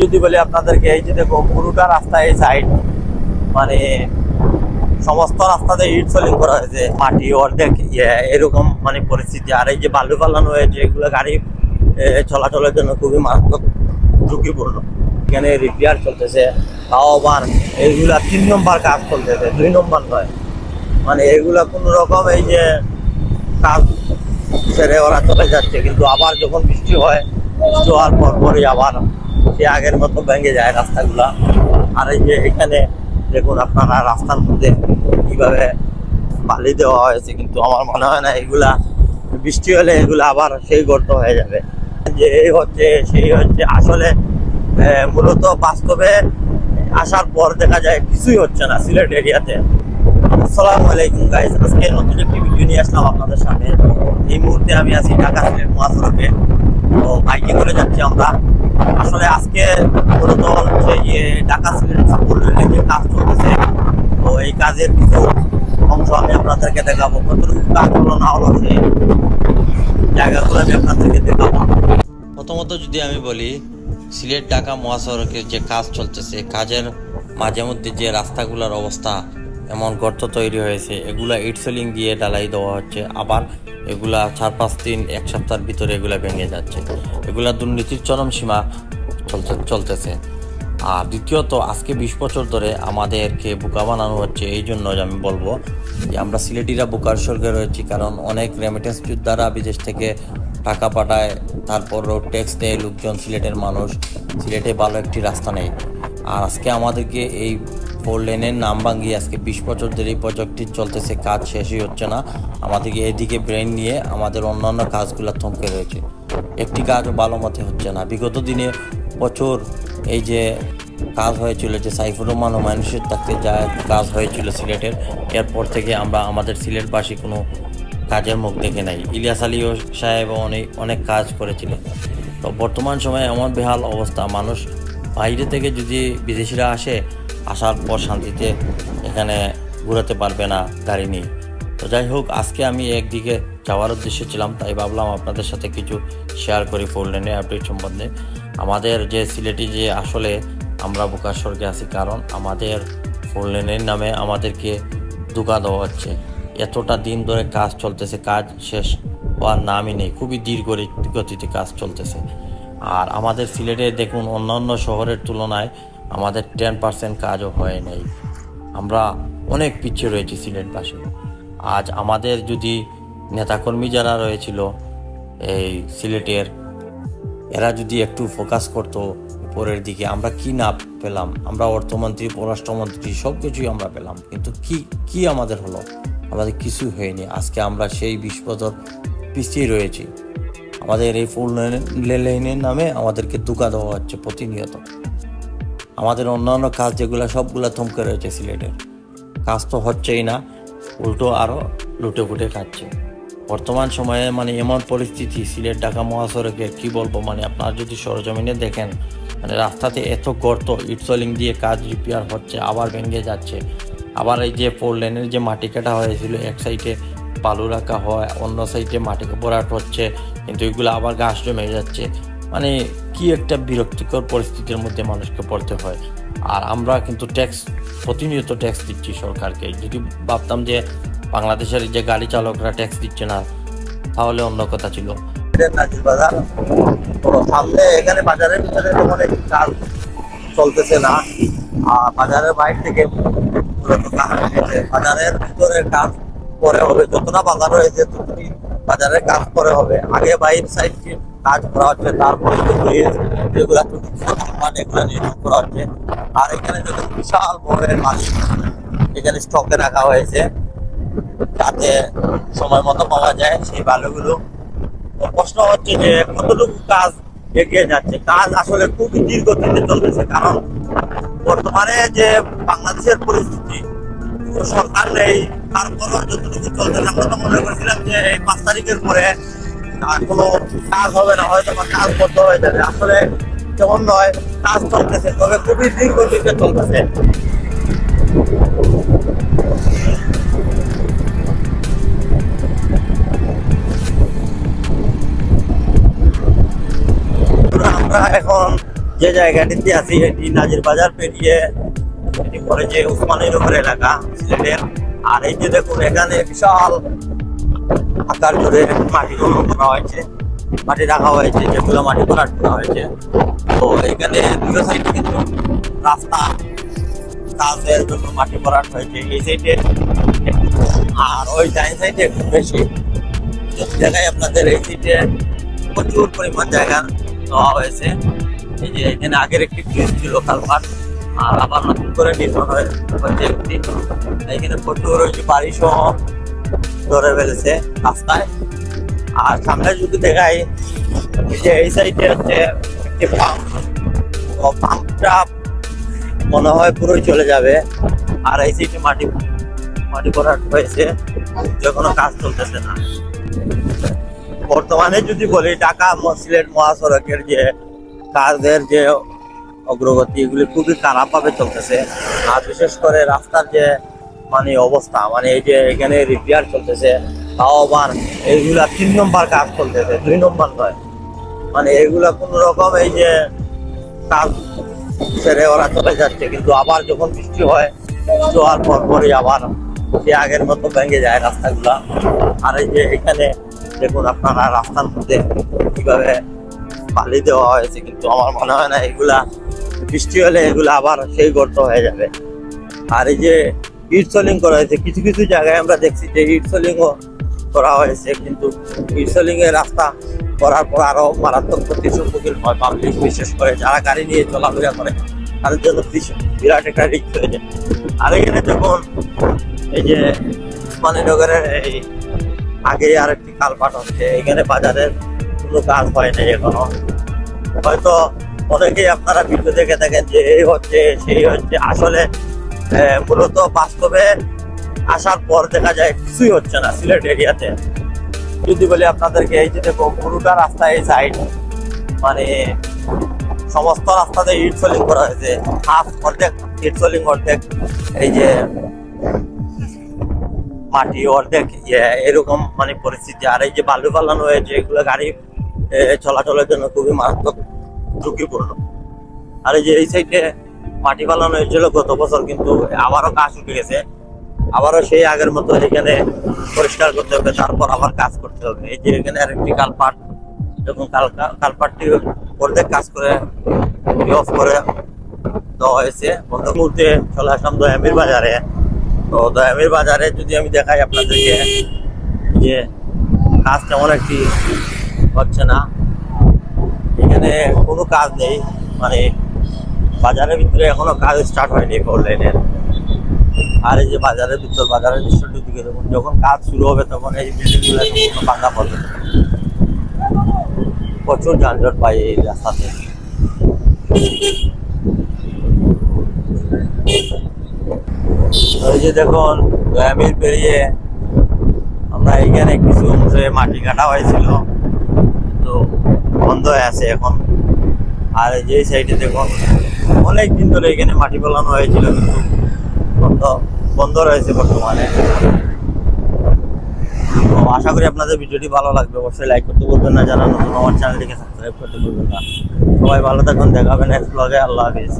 যদি বলি আপনাদেরকে, এই যে দেখো পুরোটা রাস্তা এই সাইড মানে সমস্ত রাস্তাতে ইট সোলিং করা হয়েছে, মাটি অর্ধেক এরকম মানে পরিস্থিতি। আর এই যে বালু ফালানো হয়েছে, এগুলো গাড়ি চলাচলের জন্য খুবই মারাত্মক ঝুঁকিপূর্ণ। এখানে রিপেয়ার চলতেছে, তাও আবার এইগুলা 3 নম্বর কাজ চলতেছে, 2 নম্বর নয়। মানে এগুলা কোনো রকম এই যে কাজ ছেড়ে ওরা চলে যাচ্ছে, কিন্তু আবার যখন বৃষ্টি হয়, বৃষ্টি হওয়ার পরপরই আবার সে আগের মতো ভেঙে যায় রাস্তাগুলা। আর এই যে এখানে দেখুন আপনারা রাস্তার মধ্যে কিভাবে বালি দেওয়া হয়েছে, কিন্তু আমার মনে হয় না এগুলা বৃষ্টি হলে এগুলো আবার সেই গর্ত হয়ে যাবে। যে এই হচ্ছে সেই হচ্ছে, আসলে মূলত বাস্তবে আসার পর দেখা যায় কিছুই হচ্ছে না সিলেট এরিয়াতে। আসসালামু আলাইকুম গাইস, আজকে নতুন একটি ভিডিও নিয়ে আসলাম আপনাদের সামনে। এই মুহূর্তে আমি আছি ঢাকা সিলেট মহাসড়কে, তো বাইকে করে যাচ্ছি আমরা। আসলে আজকে মূলত হচ্ছে যে ঢাকা সিলেট সাপোর্ট রেলের যে কাজ চলতেছে, তো এই কাজের কিছু অংশ আমি আপনাদেরকে দেখাবো। কতটুকু কাজ হলো না হলো সেই জায়গাগুলো আমি আপনাদেরকে দেখাবো। প্রথমত যদি আমি বলি, সিলেট ঢাকা মহাসড়কের যে কাজ চলতেছে, কাজের মাঝে মধ্যে যে রাস্তাগুলোর অবস্থা এমন গর্ত তৈরি হয়েছে, এগুলা ইট সোলিং দিয়ে ঢালাই দেওয়া হচ্ছে, আবার এগুলা 4-5 দিন 1 সপ্তাহের ভিতরে এগুলা ভেঙে যাচ্ছে। এগুলা দুর্নীতির চরম সীমা চলতেছে। আর দ্বিতীয়ত, আজকে 20 বছর ধরে আমাদেরকে বোকা বানানো হচ্ছে। এই জন্য আমি বলবো যে আমরা সিলেটিরা বোকার স্বর্গে রয়েছি, কারণ অনেক রেমিটেন্স যোদ্ধারা বিদেশ থেকে টাকা পাঠায়, তারপরও ট্যাক্স দেয় লোকজন, সিলেটের মানুষ। সিলেটে ভালো একটি রাস্তা নেই। আর আজকে আমাদেরকে এই 4 লেনের নাম ভাঙিয়ে আজকে 20 বছর ধরে এই প্রজেক্টটি চলতেছে, কাজ শেষই হচ্ছে না। আমাদেরকে এদিকে ব্রেন নিয়ে আমাদের অন্যান্য কাজগুলো থমকে রয়েছে, একটি কাজও ভালো মতে হচ্ছে না। বিগত দিনে প্রচুর এই যে কাজ হয়েছিল, যে সাইফুর রহমান হুমায়ুনের থাকতে যা কাজ হয়েছিল সিলেটের, এরপর থেকে আমরা আমাদের সিলেটবাসী কোনো কাজের মুখ দেখে নাই। ইলিয়াস আলী সাহেব অনেক কাজ করেছিলেন। তো বর্তমান সময়ে এমন বেহাল অবস্থা, মানুষ বাইরে থেকে যদি বিদেশিরা আসার পর শান্তিতে এখানে ঘুরাতে পারবে না গাড়ি নিয়ে। তো যাই হোক, আজকে আমি একদিকে যাওয়ার উদ্দেশ্যে ছিলাম, তাই ভাবলাম আপনাদের সাথে কিছু শেয়ার করি 4 লেনের আপডেট সম্বন্ধে। আমাদের যে সিলেটি যে আসলে আমরা বোকার স্বর্গে আছি, কারণ আমাদের 4 লেনের নামে আমাদেরকে ধোঁকা দেওয়া হচ্ছে। এতটা দিন ধরে কাজ চলতেছে, কাজ শেষ হওয়ার নামই নেই, খুবই দীর্ঘ গতিতে কাজ চলতেছে। আর আমাদের সিলেটে দেখুন, অন্যান্য শহরের তুলনায় আমাদের 10% কাজও হয় নাই। আমরা অনেক পিছিয়ে রয়েছি সিলেটবাসী। আজ আমাদের যদি নেতাকর্মী যারা রয়েছিল এই সিলেটের, এরা যদি একটু ফোকাস করতো উপরের দিকে, আমরা কি না পেলাম। আমরা অর্থমন্ত্রী, পররাষ্ট্রমন্ত্রী সব কিছুই আমরা পেলাম, কিন্তু কি আমাদের হলো? আমাদের কিছুই হয়নি। আজকে আমরা সেই 20 বছর পিছিয়ে রয়েছি। আমাদের এই 4 লেনের নামে আমাদেরকে ধোঁকা দেওয়া হচ্ছে প্রতিনিয়ত। আমাদের অন্যান্য কাজ যেগুলো সবগুলা থমকে রয়েছে, সিলেটের কাজ তো হচ্ছেই না, উল্টো আরও লুটে ফুটে খাচ্ছে। বর্তমান সময়ে মানে এমন পরিস্থিতি সিলেট ঢাকা মহাসড়কের, কি বলবো, মানে আপনারা যদি সরজমিনে দেখেন, মানে রাস্তাতে এত গর্ত, ইট সোলিং দিয়ে কাজ রিপেয়ার হচ্ছে, আবার ভেঙে যাচ্ছে। আবার এই যে 4 লেনের যে মাটি কাটা হয়েছিল, এক সাইডে বালু রাখা হয়, অন্য সাইডে মাটি ভরাট হচ্ছে, কিন্তু এগুলো আবার ঘাস জমে যাচ্ছে। মানে কি একটা বিরক্তিকর পরিস্থিতির মধ্যে মানুষকে পড়তে হয়। আর আমরা কিন্তু প্রতিনিয়ত ট্যাক্স দিচ্ছি সরকারকে। যদি ভাবতাম যে বাংলাদেশের যে গাড়ি চালকরা ট্যাক্স দিচ্ছে না, তাহলে অন্য কথা ছিল। সামনে এখানে বাজারের ভিতরে অনেক কাজ চলতেছে না, আর বাজারের বাইরে থেকে বাজারের ভিতরের কাজ পরে হবে। যতটা বাজার হয়েছে ততটি বাজারের কাজ পরে হবে। আগে বাইর সাইড কাজ করা হচ্ছে, তারপরে যেগুলা এগুলো নির্মাণ করা হচ্ছে। আর এখানে যদি বিশাল বড়ের মালিক এখানে স্টকে রাখা হয়েছে, যাতে সময় মতো পাওয়া যায় সেই বালুগুলো। প্রশ্ন হচ্ছে যে কতটুকু কাজ এগিয়ে যাচ্ছে। কাজ আসলে খুবই দীর্ঘগতিতে চলতেছে, কারণ বর্তমানে যে বাংলাদেশের পরিস্থিতি, সরকার নেই, তারপরও যতটুকু চলতেছে। আমরা তো মনে করছিলাম যে এই 5 তারিখের পরে আর কোনো কাজ হবে না, হয়তো বা কাজ বন্ধ হয়ে যাবে। আসলে যেমন নয়, কাজ চলতেছে, তবে খুবই দীর্ঘগতিতে চলতেছে। আমরা এখন যে জায়গাটিতে আছি এটি নাজির বাজার পেরিয়ে এটি পরে যে উসমানীনগর এলাকা সিলেটের। আর এই যে দেখুন এখানে বিশাল আকার জুড়ে মাটি খনন করা হয়েছে, মাটি রাখা হয়েছে, যেগুলো মাটি ভরাট করা হয়েছে। তো এখানে দুটো সাইডে কিন্তু রাস্তা কাজের জন্য মাটি ভরাট হয়েছে এই সাইডে, আর ওই ডাইন সাইডে একটু বেশি জায়গায় আপনাদের এই সাইডে প্রচুর পরিমাণ জায়গা দেওয়া হয়েছে। এই যে এখানে আগের একটি ব্রিজ ছিল কালভার্ট, আর আবার নতুন করে নির্মাণ হয়েছে একটি। এখানে প্রচুর ওই যে বাড়ি সহ ধরে ফেলেছে রাস্তায়। আর সামনে যদি দেখাই যে এই সাইডে হচ্ছে একটি পাম্প, পাম্পটা মনে হয় পুরোই চলে যাবে। আর এই সাইডে মাটি ভরাট হয়েছে, যে কোনো কাজ চলতেছে না বর্তমানে। যদি বলি ঢাকা সিলেট মহাসড়কের যে কাজের যে অগ্রগতি এগুলি খুবই খারাপ ভাবে চলতেছে। আর বিশেষ করে রাস্তার যে মানে অবস্থা, মানে এই যে এখানে রিপেয়ার চলতেছে, তাও আবার এইগুলা 3 নম্বর কাজ চলতেছে, 2 নম্বর নয়। মানে এগুলা কোন রকম এই যে কাজ ছেড়ে ওরা চলে যাচ্ছে, কিন্তু আবার যখন বৃষ্টি হয় বৃষ্টি হওয়ার পরই আবার সে আগের মতো ভেঙে যায় রাস্তাগুলা। আর এই যে এখানে দেখুন আপনারা রাস্তার মধ্যে কিভাবে বালি দেওয়া হয়েছে, কিন্তু আমার মনে হয় না এগুলা বৃষ্টি হলে এগুলা আবার সেই গর্ত হয়ে যাবে। আর এই যে ইট সোলিং করা হয়েছে, কিছু কিছু জায়গায় আমরা দেখছি যে ইট সোলিংও করা হয়েছে, কিন্তু ইট সোলিং এর রাস্তা করার পর আরো মারাত্মক ক্ষতির সম্মুখীন হয় পাবলিক, বিশেষ করে যারা গাড়ি নিয়ে চলাফেরা করে তাদের জন্য বিরাট একটা রিস্ক হয়ে যায়। আর এখানে দেখুন এই যে উসমানীনগরের এই আগে আর একটি কালভার্ট হচ্ছে, এখানে বাজারের কোনো কাজ হয় নাই এখনো। হয়তো অনেকেই আপনারা ভিডিও দেখে থাকেন যে এই হচ্ছে সেই হচ্ছে, আসলে মূলত বাস্তবে আসার পর দেখা যায় কিছুই হচ্ছে না সিলেট এরিয়াতে। যদি বলি আপনাদেরকে এই যে দেখো পুরোটা রাস্তা এই সাইড মানে সমস্ত রাস্তাতে ইট সোলিং করা হয়েছে, হাফ অর্ধেক ইট সোলিং, অর্ধেক এই যে মাটি, অর্ধেক এরকম মানে পরিস্থিতি। আর এই যে বালু ফালানো হয়েছে এগুলো গাড়ি চলাচলের জন্য খুবই মারাত্মক ঝুঁকিপূর্ণ। আর এই যে এই সাইডে মাটি ফালানো হয়েছিল গত বছর, কিন্তু আবারও কাজ উঠে গেছে, আবারও সেই আগের মতো এখানে পরিষ্কার করতে হবে, তারপর আবার কাজ করতে হবে। এই যে এখানে আরেকটি কালপাট, যখন কালপাটটি অর্ধেক কাজ করে অফ করে দেওয়া হয়েছে। বন্ধ মুহূর্তে চলে আসলাম দয়ামির বাজারে। তো দয়ামির বাজারে যদি আমি দেখাই আপনাদেরকে যে কাজ তেমন একটি হচ্ছে না, এখানে কোনো কাজ নেই, মানে বাজারের ভিতরে এখনো কাজ স্টার্ট হয়নি ফোর লাইনের। আর এই যে বাজারের ভিতর, বাজারের দৃশ্যটির দিকে দেখুন, যখন কাজ শুরু হবে তখন এই বিল্ডিংগুলো সম্পূর্ণ ভাঙা পড়বে, প্রচুর যানজট পাই এই রাস্তাতে। এই যে দেখুন দয়ামির পেরিয়ে আমরা এখানে কিছু অংশে মাটি কাটা হয়েছিল, কিন্তু বন্ধ হয়ে আছে এখন। আর এই যে সাইডে দেখুন অনেক দিন ধরে এখানে মাটি ফেলানো হয়েছিল, কিন্তু বন্ধ রয়েছে বর্তমানে। তো আশা করি আপনাদের ভিডিওটি ভালো লাগবে, অবশ্যই লাইক করতে বলবেন না, যারা নতুন আমার চ্যানেলটিকে সাবস্ক্রাইব করতে বলবেন না। সবাই ভালো থাকুন, দেখা হবে নেক্সট ব্লগে। আল্লাহ হাফিজ।